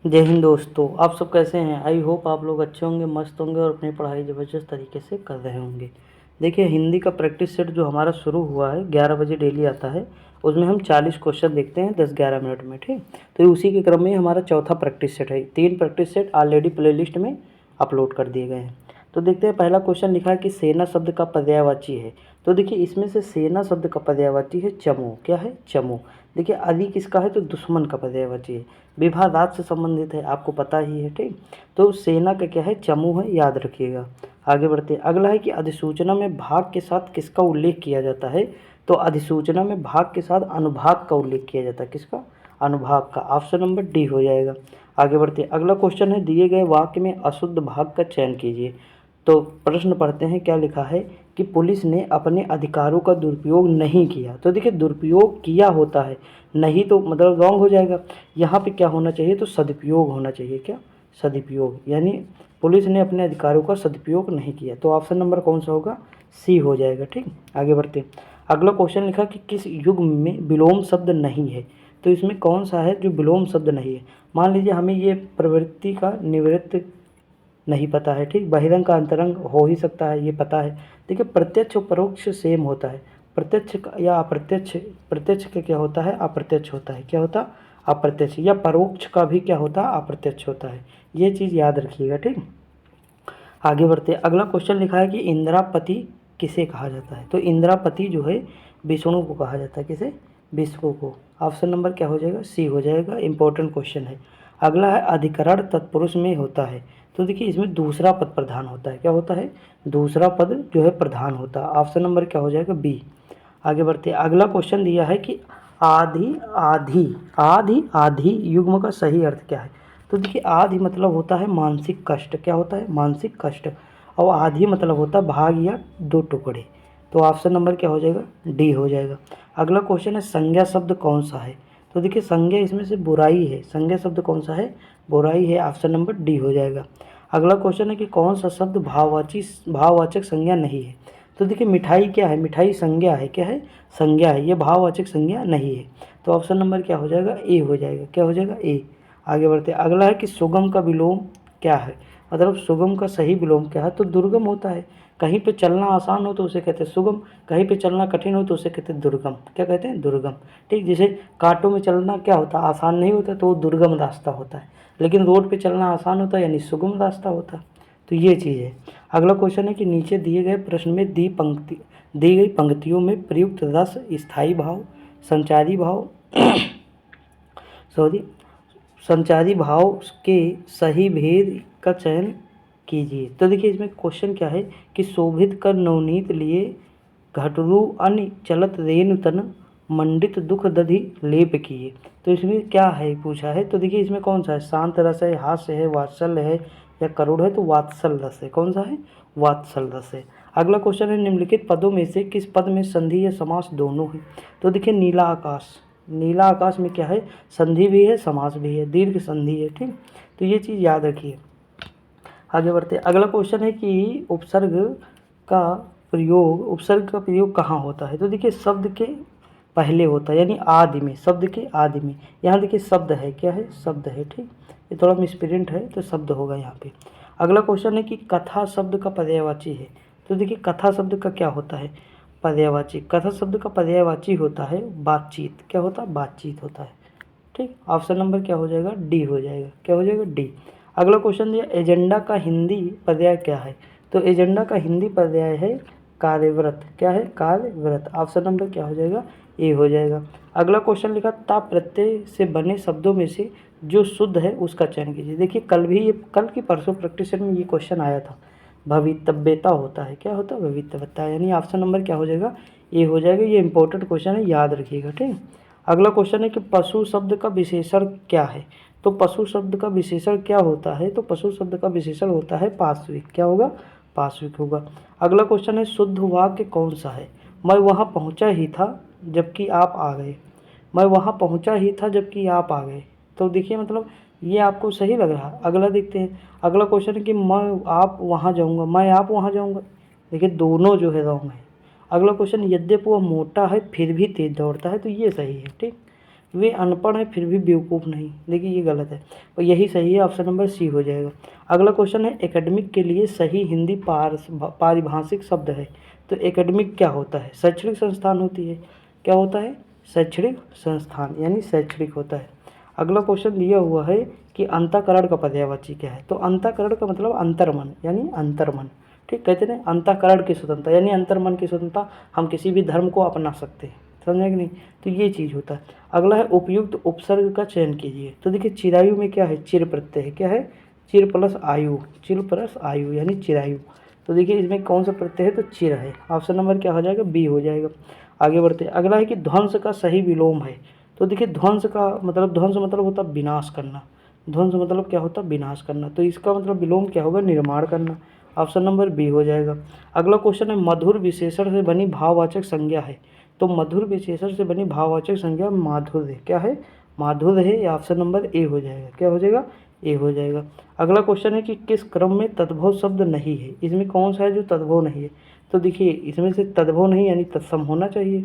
जय हिंद दोस्तों, आप सब कैसे हैं। आई होप आप लोग अच्छे होंगे, मस्त होंगे और अपनी पढ़ाई ज़बरदस्त तरीके से कर रहे होंगे। देखिए, हिंदी का प्रैक्टिस सेट जो हमारा शुरू हुआ है 11 बजे डेली आता है। उसमें हम 40 क्वेश्चन देखते हैं 10-11 मिनट में, ठीक। तो उसी के क्रम में हमारा चौथा प्रैक्टिस सेट है। 3 प्रैक्टिस सेट ऑलरेडी प्लेलिस्ट में अपलोड कर दिए गए हैं। तो देखते हैं, पहला क्वेश्चन लिखा है कि सेना शब्द का पर्यायवाची है। तो देखिए, इसमें से सेना शब्द का पर्यायवाची है चमू। क्या है? चमू। देखिए, आदि किसका है? तो दुश्मन का पर्यायवाची है। विभा रात से संबंधित है, आपको पता ही है, ठीक। तो सेना का क्या है? चमू है, याद रखिएगा। आगे बढ़ते हैं। अगला है कि अधिसूचना में भाग के साथ किसका उल्लेख किया जाता है। तो अधिसूचना में भाग के साथ अनुभाग का उल्लेख किया जाता है। किसका? अनुभाग का। ऑप्शन नंबर डी हो जाएगा। आगे बढ़ते हैं। अगला क्वेश्चन है, दिए गए वाक्य में अशुद्ध भाग का चयन कीजिए। तो प्रश्न पढ़ते हैं, क्या लिखा है कि पुलिस ने अपने अधिकारों का दुरुपयोग नहीं किया। तो देखिए, दुरुपयोग किया होता है, नहीं तो मतलब रॉन्ग हो जाएगा। यहाँ पे क्या होना चाहिए? तो सदुपयोग होना चाहिए। क्या? सदुपयोग, यानी पुलिस ने अपने अधिकारों का सदुपयोग नहीं किया। तो ऑप्शन नंबर कौन सा होगा? सी हो जाएगा, ठीक। आगे बढ़ते हैं। अगला क्वेश्चन लिखा कि किस युग में विलोम शब्द नहीं है। तो इसमें कौन सा है जो विलोम शब्द नहीं है? मान लीजिए हमें ये प्रवृत्ति का निवृत्त नहीं पता है, ठीक। बहिरंग का अंतरंग हो ही सकता है, ये पता है। देखिए, प्रत्यक्ष और परोक्ष सेम होता है। प्रत्यक्ष या अप्रत्यक्ष, प्रत्यक्ष का क्या होता है? अप्रत्यक्ष होता है। क्या होता? अप्रत्यक्ष। या परोक्ष का भी क्या होता है? अप्रत्यक्ष होता है। ये चीज़ याद रखिएगा, ठीक। आगे बढ़ते हैं। अगला क्वेश्चन लिखा है कि इंद्रापति किसे कहा जाता है। तो इंद्रापति जो है विष्णु को कहा जाता है। किसे? विष्णु को। ऑप्शन नंबर क्या हो जाएगा? सी हो जाएगा। इंपॉर्टेंट क्वेश्चन है। अगला है अधिकरण तत्पुरुष में होता है। तो देखिए, इसमें दूसरा पद प्रधान होता है। क्या होता है? दूसरा पद जो है प्रधान होता है। ऑप्शन नंबर क्या हो जाएगा? बी। आगे बढ़ते हैं। अगला क्वेश्चन दिया है कि आधि आधि आधि आधि युग्म का सही अर्थ क्या है। तो देखिए, आधि मतलब होता है मानसिक कष्ट। क्या होता है? मानसिक कष्ट। और आधि मतलब होता है भाग या दो टुकड़े। तो ऑप्शन नंबर क्या हो जाएगा? डी हो जाएगा। अगला क्वेश्चन है, संज्ञा शब्द कौन सा है। तो देखिए, संज्ञा इसमें से बुराई है। संज्ञा शब्द कौन सा है? बुराई है। ऑप्शन नंबर डी हो जाएगा। अगला क्वेश्चन है कि कौन सा शब्द भाववाचक संज्ञा नहीं है। तो देखिए, मिठाई क्या है? मिठाई संज्ञा है। क्या है? संज्ञा है। ये भाववाचक संज्ञा नहीं है। तो ऑप्शन नंबर क्या हो जाएगा? ए हो जाएगा। क्या हो जाएगा? ए। आगे बढ़ते हैं। अगला है कि सुगम का विलोम क्या है। मतलब सुगम का सही विलोम क्या है। तो दुर्गम होता है। कहीं पे चलना आसान हो तो उसे कहते हैं सुगम, कहीं पे चलना कठिन हो तो उसे कहते हैं दुर्गम। क्या कहते हैं? दुर्गम, ठीक। जैसे कांटों में चलना क्या होता है? आसान नहीं होता, तो वो दुर्गम रास्ता होता है। लेकिन रोड पे चलना आसान होता है, यानी सुगम रास्ता होता है। तो ये चीज़ है। अगला क्वेश्चन है कि नीचे दिए गए प्रश्न में दी गई पंक्तियों में प्रयुक्त रस, स्थायी भाव, संचारी भाव सॉरी संचारी भाव के सही भेद का चयन कीजिए। तो देखिए, इसमें क्वेश्चन क्या है कि शोभित कर नवनीत लिए घटरू अन्य चलत रेनु तन मंडित दुख दधि लेप किए। तो इसमें क्या है पूछा है। तो देखिए, इसमें कौन सा है? शांत रस है, हास्य है, वात्सल्य है या करुण है। तो वात्सल रस है। कौन सा है? वात्सल रस है। अगला क्वेश्चन है, निम्नलिखित पदों में से किस पद में संधि या समास दोनों है। तो देखिए, नीला आकाश। नीला आकाश में क्या है? संधि भी है, समास भी है, दीर्घ संधि है, ठीक। तो ये चीज़ याद रखिए। आगे बढ़ते हैं। अगला क्वेश्चन है कि उपसर्ग का प्रयोग कहाँ होता है। तो देखिए, शब्द के पहले होता है, यानी आदि में, शब्द के आदि में। यहाँ देखिए, शब्द है। क्या है? शब्द है, ठीक। ये थोड़ा मिसप्रिंट है, तो शब्द होगा यहाँ पे। अगला क्वेश्चन है कि कथा शब्द का पर्यायवाची है। तो देखिए, कथा शब्द का क्या होता है? पर्यायवाची। कथा शब्द का पर्यायवाची होता है बातचीत। क्या होता है? बातचीत होता है, ठीक। ऑप्शन नंबर क्या हो जाएगा? डी हो जाएगा। क्या हो जाएगा? डी। अगला क्वेश्चन दिया, एजेंडा का हिंदी पर्याय क्या है। तो एजेंडा का हिंदी पर्याय है कार्यव्रत। क्या है? कार्यव्रत। ऑप्शन नंबर क्या हो जाएगा? ए हो जाएगा। अगला क्वेश्चन लिखा, ता प्रत्यय से बने शब्दों में से जो शुद्ध है उसका चयन कीजिए। देखिए, कल की परसों प्रैक्टिस में ये क्वेश्चन आया था। भवितव्यता होता है। क्या होता है? भवितव्यता, यानी ऑप्शन नंबर क्या हो जाएगा? ए हो जाएगा। ये इंपॉर्टेंट क्वेश्चन है, याद रखिएगा, ठीक। अगला क्वेश्चन है कि पशु शब्द का विशेषण क्या है। तो पशु शब्द का विशेषण क्या होता है। तो पशु शब्द का विशेषण होता है पार्श्विक। क्या होगा? पार्श्विक होगा। अगला क्वेश्चन है, शुद्ध वाक्य कौन सा है। मैं वहाँ पहुँचा ही था जबकि आप आ गए। मैं वहाँ पहुँचा ही था जबकि आप आ गए। तो देखिए, मतलब ये आपको सही लग रहा है। अगला देखते हैं। अगला क्वेश्चन है कि मैं आप वहाँ जाऊँगा, मैं आप वहाँ जाऊँगा। देखिए, दोनों जो है रॉन्ग है। अगला क्वेश्चन, यद्यपि वह मोटा है फिर भी तेज दौड़ता है। तो ये सही है, ठीक। वे अनपढ़ हैं फिर भी बेवकूफ़ नहीं। देखिए ये गलत है और यही सही है, ऑप्शन नंबर सी हो जाएगा। अगला क्वेश्चन है एकेडमिक के लिए सही हिंदी पारिभाषिक शब्द है। तो एकेडमिक क्या होता है? शैक्षणिक संस्थान होती है। क्या होता है? शैक्षणिक संस्थान यानी शैक्षणिक होता है। अगला क्वेश्चन दिया हुआ है कि अंतःकरण का पर्यायवाची क्या है? तो अंतःकरण का मतलब अंतर्मन यानी अंतर्मन। ठीक, कहते हैं अंतःकरण की स्वतंत्रता यानी अंतर्मन की स्वतंत्रता, हम किसी भी धर्म को अपना सकते हैं, समझे कि नहीं? तो ये चीज़ होता है। अगला है उपयुक्त उपसर्ग का चयन कीजिए। तो देखिए चिरायु में क्या है? चिर प्रत्यय है। क्या है? चिर प्लस आयु, चिर प्लस आयु यानी चिरायु। तो देखिए इसमें कौन सा प्रत्यय है? तो चिर है। ऑप्शन नंबर क्या हो जाएगा? बी हो जाएगा। आगे बढ़ते हैं। अगला है कि ध्वंस का सही विलोम है। तो देखिए ध्वंस मतलब होता है विनाश करना। ध्वंस मतलब क्या होता है? विनाश करना। तो इसका मतलब विलोम क्या होगा? निर्माण करना। ऑप्शन नंबर बी हो जाएगा। अगला क्वेश्चन है मधुर विशेषण से बनी भाववाचक संज्ञा है। तो मधुर विशेषण से बनी भाववाचक संज्ञा माधुर्य। क्या है? माधुर्य है। ऑप्शन नंबर ए हो जाएगा। क्या हो जाएगा? ए हो जाएगा। अगला क्वेश्चन है कि किस क्रम में तद्भव शब्द नहीं है? इसमें कौन सा है जो तद्भव नहीं है? तो देखिए इसमें से तद्भव नहीं यानी तत्सम होना चाहिए।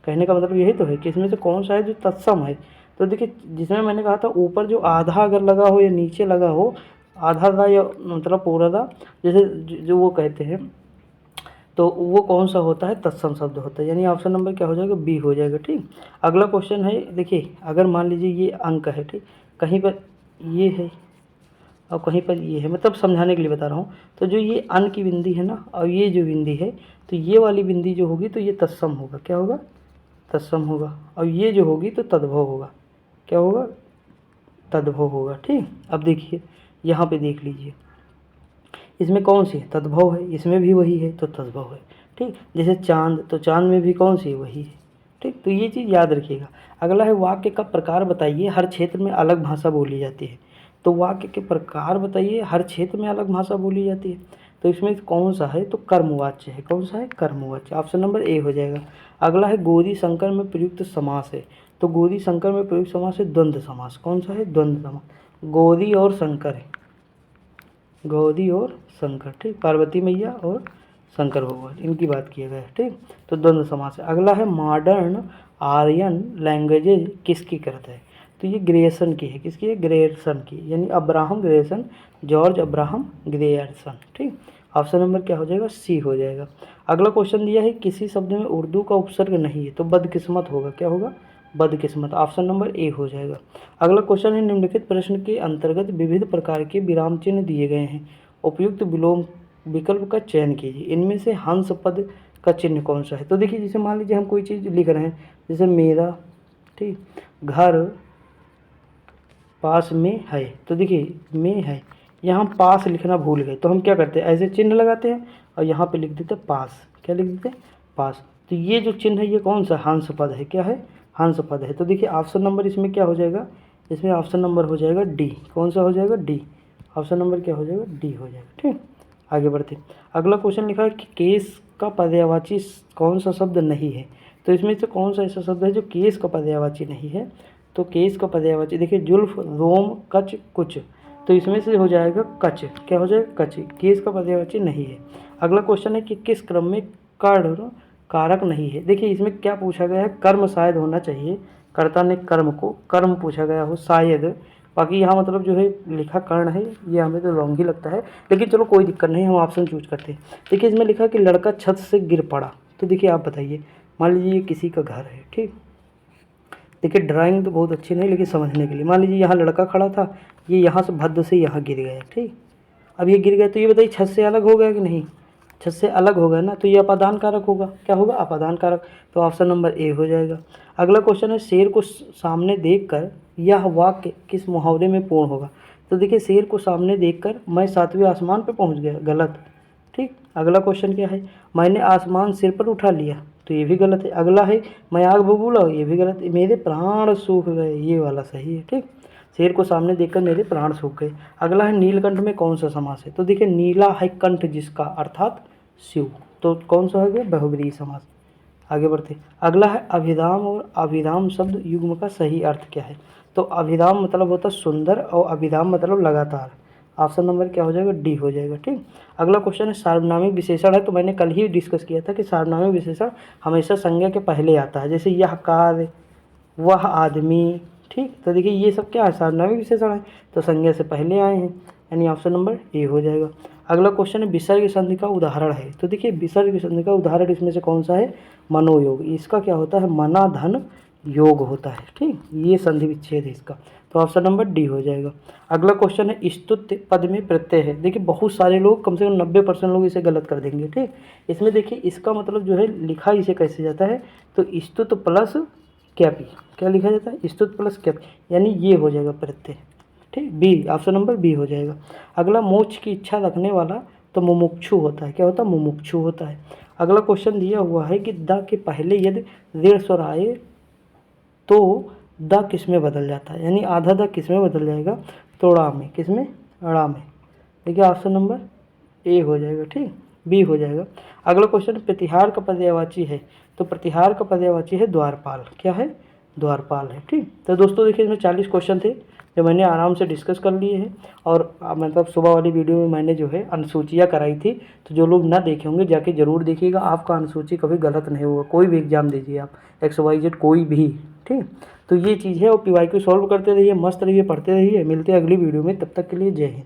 कहने का मतलब यही तो है कि इसमें से कौन सा है जो तत्सम है। तो देखिए जिसमें मैंने कहा था ऊपर जो आधा अगर लगा हो या नीचे लगा हो, आधा था या मतलब पूरा था, जैसे जो वो कहते हैं, तो वो कौन सा होता है? तत्सम शब्द होता है। यानी ऑप्शन नंबर क्या हो जाएगा? बी हो जाएगा। ठीक, अगला क्वेश्चन है, देखिए अगर मान लीजिए ये अंक है, ठीक, कहीं पर ये है और कहीं पर ये है, मतलब समझाने के लिए बता रहा हूँ। तो जो ये अन की बिंदी है ना और ये जो बिंदी है, तो ये वाली बिंदी जो होगी तो ये तत्सम होगा। क्या होगा? तत्सम होगा। और ये जो होगी तो तद्भव होगा। क्या होगा? तद्भव होगा। ठीक, अब देखिए यहाँ पे देख लीजिए इसमें कौन सी है? तद्भव है। इसमें भी वही है तो तद्भव है। ठीक, जैसे चांद, तो चांद में भी कौन सी है? वही है। ठीक, तो ये चीज़ याद रखिएगा। अगला है वाक्य का प्रकार बताइए, हर क्षेत्र में अलग भाषा बोली जाती है। तो वाक्य के प्रकार बताइए, हर क्षेत्र में अलग भाषा बोली जाती है। तो इसमें कौन सा है? तो कर्मवाच्य है। कौन सा है? कर्मवाच्य। ऑप्शन नंबर ए हो जाएगा। अगला है गौरी शंकर में प्रयुक्त समास है। तो गौरी शंकर में प्रयुक्त समास है द्वंद्व समास। कौन सा है? द्वंद्व समास। गौरी और शंकर है, गौरी और शंकर। ठीक, पार्वती मैया और शंकर भगवान, इनकी बात किया गया है। ठीक, तो द्वंद्व समास है। अगला है मॉडर्न आर्यन लैंग्वेजेज किसकी कृत है? तो ये ग्रेयर्सन की है। किसकी है? ग्रेयर्सन की, यानी अब्राहम ग्रेयर्सन, जॉर्ज अब्राहम ग्रेयर्सन। ठीक, ऑप्शन नंबर क्या हो जाएगा? सी हो जाएगा। अगला क्वेश्चन दिया है किसी शब्द में उर्दू का उपसर्ग नहीं है, तो बदकिस्मत होगा। क्या होगा? बदकिस्मत। ऑप्शन नंबर ए हो जाएगा। अगला क्वेश्चन है निम्नलिखित प्रश्न के अंतर्गत विविध प्रकार के विराम चिन्ह दिए गए हैं, उपयुक्त विलोम विकल्प का चयन कीजिए। इनमें से हंस पद का चिन्ह कौन सा है? तो देखिए जैसे मान लीजिए हम कोई चीज़ लिख रहे हैं, जैसे मेरा, ठीक, घर पास में है, तो देखिए में है, यहाँ पास लिखना भूल गए तो हम क्या करते हैं? ऐसे चिन्ह लगाते हैं और यहाँ पे लिख देते हैं पास। क्या लिख देते हैं? पास। तो ये जो चिन्ह है ये कौन सा? हंस पद है। क्या है? हंस पद है। तो देखिए ऑप्शन नंबर इसमें क्या हो जाएगा? इसमें ऑप्शन नंबर हो जाएगा डी। कौन सा हो जाएगा? डी। ऑप्शन नंबर क्या हो जाएगा? डी हो जाएगा। ठीक, आगे बढ़ते। अगला क्वेश्चन लिखा है कि केस का पर्यायवाची कौन सा शब्द नहीं है? तो इसमें से कौन सा ऐसा शब्द है जो केस का पर्यायवाची नहीं है? तो केस का पर्यायवाची देखिए जुल्फ, रोम, कच, कुच। तो इसमें से हो जाएगा कच। क्या हो जाएगा? कच। केस का पर्यायवाची नहीं है। अगला क्वेश्चन है कि किस क्रम में कर्ण कारक नहीं है? देखिए इसमें क्या पूछा गया है? कर्म शायद होना चाहिए, कर्ता ने कर्म को कर्म पूछा गया हो शायद। बाकी यहाँ मतलब जो है लिखा कर्ण है, ये हमें तो रॉन्ग ही लगता है, लेकिन चलो कोई दिक्कत नहीं, हम ऑप्शन चूज करते हैं। देखिए इसमें लिखा कि लड़का छत से गिर पड़ा। तो देखिए आप बताइए, मान लीजिए ये किसी का घर है, ठीक, देखिए ड्राइंग तो बहुत अच्छी नहीं लेकिन समझने के लिए, मान लीजिए यहाँ लड़का खड़ा था, ये यहाँ से भद्द से यहाँ गिर गया, ठीक। अब ये गिर गया तो ये बताइए छत से अलग हो गया कि नहीं? छत से अलग हो गया ना, तो ये अपादान कारक होगा। क्या होगा? अपादान कारक। तो ऑप्शन नंबर ए हो जाएगा। अगला क्वेश्चन है शेर को सामने देखकर यह वाक्य किस मुहावरे में पूर्ण होगा? तो देखिए शेर को सामने देखकर मैं 7वें आसमान पर पहुँच गया, गलत, ठीक। अगला क्वेश्चन क्या है? मैंने आसमान सिर पर उठा लिया, तो ये भी गलत है। अगला है मैं आग बबूला, ये भी गलत है। मेरे प्राण सूख गए, ये वाला सही है, ठीक। शेर को सामने देखकर मेरे प्राण सूख गए। अगला है नीलकंठ में कौन सा समास है? तो देखिए नीला है कंठ जिसका, अर्थात शिव, तो कौन सा हो गया? बहुब्रीहि समास। आगे बढ़ते। अगला है अभिधाम और अभिधाम शब्द युग्म का सही अर्थ क्या है? तो अभिधाम मतलब होता है सुंदर और अभिधाम मतलब लगातार। ऑप्शन नंबर क्या हो जाएगा? डी हो जाएगा, ठीक। अगला क्वेश्चन है सार्वनामिक विशेषण है, तो मैंने कल ही डिस्कस किया था कि सार्वनामिक विशेषण हमेशा संज्ञा के पहले आता है, जैसे यह कार, वह आदमी, ठीक। तो देखिए ये सब क्या है, सार्वनामिक विशेषण है, तो संज्ञा से पहले आए हैं, यानी ऑप्शन नंबर ए हो जाएगा। अगला क्वेश्चन है विसर्ग संधि का उदाहरण है। तो देखिए विसर्ग संधि का उदाहरण इसमें से कौन सा है, मनोयोग। इसका क्या होता है, मना धन योग होता है, ठीक। ये संधि विच्छेद है इसका, तो ऑप्शन नंबर डी हो जाएगा। अगला क्वेश्चन है स्तुत्य पद में प्रत्यय है। देखिए बहुत सारे लोग, कम से कम 90% लोग इसे गलत कर देंगे, ठीक। इसमें देखिए इसका मतलब जो है लिखा इसे कैसे जाता है, तो स्तुत प्लस कैपी, क्या लिखा जाता है, स्तुत प्लस कैपी, यानी ये हो जाएगा प्रत्यय, ठीक। बी, ऑप्शन नंबर बी हो जाएगा। अगला मोक्ष की इच्छा रखने वाला तो मुमुक्षु होता है, क्या होता है, मुमुक्षु होता है। अगला क्वेश्चन दिया हुआ है कि द के पहले यदि ऋण स्वर आए तो द किस में बदल जाता है, यानी आधा द किस में बदल जाएगा, तो ड़ा में, किस में, ड़ा में। देखिए ऑप्शन नंबर ए हो जाएगा, ठीक, बी हो जाएगा। अगला क्वेश्चन प्रतिहार का पर्यायवाची है। तो प्रतिहार का पर्यायवाची है द्वारपाल, क्या है, द्वारपाल है, ठीक। तो दोस्तों देखिए इसमें 40 क्वेश्चन थे जो मैंने आराम से डिस्कस कर लिए हैं, और मतलब सुबह वाली वीडियो में मैंने जो है अनुसूचियाँ कराई थी, तो जो लोग ना देखे होंगे जाके ज़रूर देखिएगा, आपका अनुसूची कभी गलत नहीं होगा। कोई भी एग्जाम दीजिए आप, XYZ कोई भी, ठीक। तो ये चीज़ है, और PYQ सॉल्व करते रहिए, मस्त रहिए, पढ़ते रहिए। मिलते हैं अगली वीडियो में, तब तक के लिए जय हिंद।